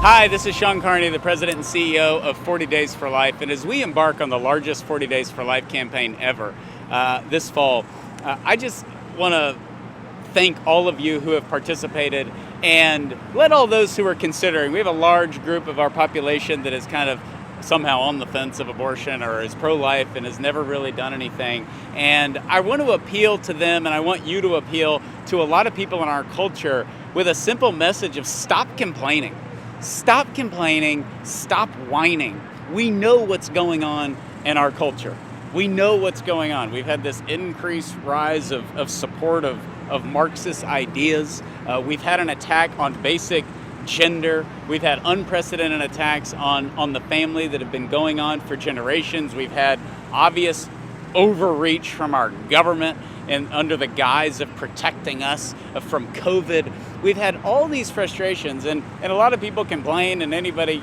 Hi, this is Sean Carney, the president and CEO of 40 Days for Life. And as we embark on the largest 40 Days for Life campaign ever this fall, I just want to thank all of you who have participated and let all those who are considering. We have a large group of our population that is kind of somehow on the fence of abortion or is pro-life and has never really done anything. And I want to appeal to them, and I want you to appeal to a lot of people in our culture with a simple message of stop complaining. Stop complaining, stop whining. We know what's going on in our culture. We know what's going on. We've had this increased rise of support of Marxist ideas. We've had an attack on basic gender. We've had unprecedented attacks on the family that have been going on for generations. We've had obvious overreach from our government and under the guise of protecting us from COVID. We've had all these frustrations, and a lot of people complain, and anybody,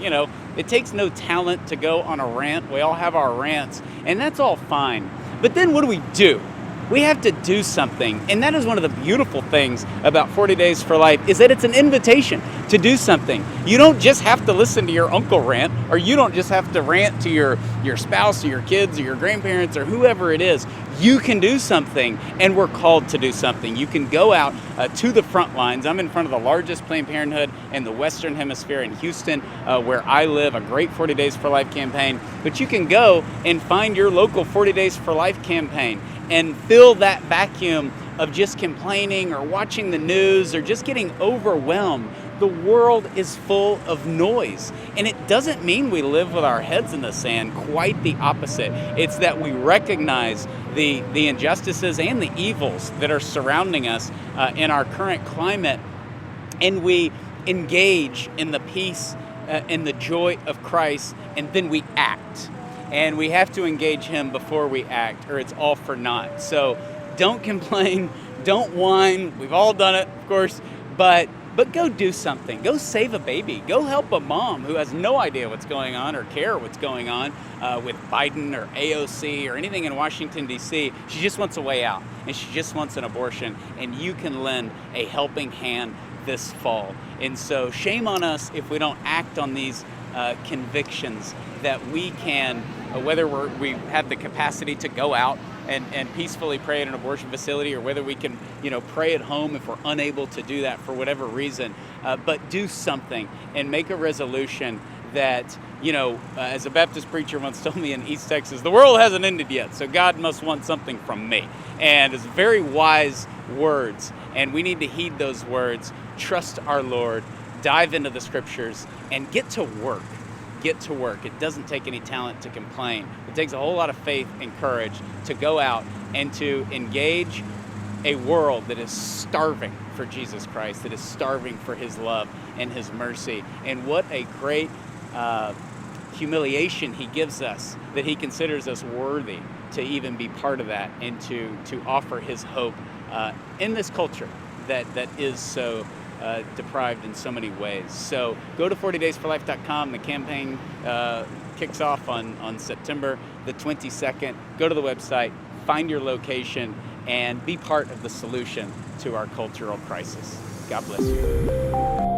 it takes no talent to go on a rant. We all have our rants, and that's all fine. But then what do? We have to do something, and that is one of the beautiful things about 40 Days for Life, is that it's an invitation to do something. You don't just have to listen to your uncle rant, or you don't just have to rant to your spouse or your kids or your grandparents or whoever it is. You can do something, and we're called to do something. You can go out to the front lines. I'm in front of the largest Planned Parenthood in the Western Hemisphere in Houston, where I live, a great 40 Days for Life campaign. But you can go and find your local 40 Days for Life campaign and fill that vacuum of just complaining or watching the news or just getting overwhelmed. The world is full of noise, and it doesn't mean we live with our heads in the sand. Quite the opposite. It's that we recognize the injustices and the evils that are surrounding us in our current climate, and we engage in the peace and the joy of Christ, and then we act. And we have to engage him before we act, or it's all for naught. So don't complain, don't whine. We've all done it, of course, but go do something. Go save a baby. Go help a mom who has no idea what's going on or care what's going on with Biden or AOC or anything in Washington, D.C. She just wants a way out, and she just wants an abortion, and you can lend a helping hand this fall. And so shame on us if we don't act on these convictions that we can, whether we have the capacity to go out and peacefully pray at an abortion facility, or whether we can, pray at home if we're unable to do that for whatever reason. But do something and make a resolution that, as a Baptist preacher once told me in East Texas, the world hasn't ended yet, so God must want something from me. And it's very wise words, and we need to heed those words, trust our Lord, dive into the scriptures, and get to work. Get to work. It doesn't take any talent to complain. It takes a whole lot of faith and courage to go out and to engage a world that is starving for Jesus Christ, that is starving for his love and his mercy. And what a great humiliation he gives us, that he considers us worthy to even be part of that and to offer his hope in this culture that is so deprived in so many ways. So go to 40daysforlife.com. The campaign kicks off on September the 22nd. Go to the website, find your location, and be part of the solution to our cultural crisis. God bless you.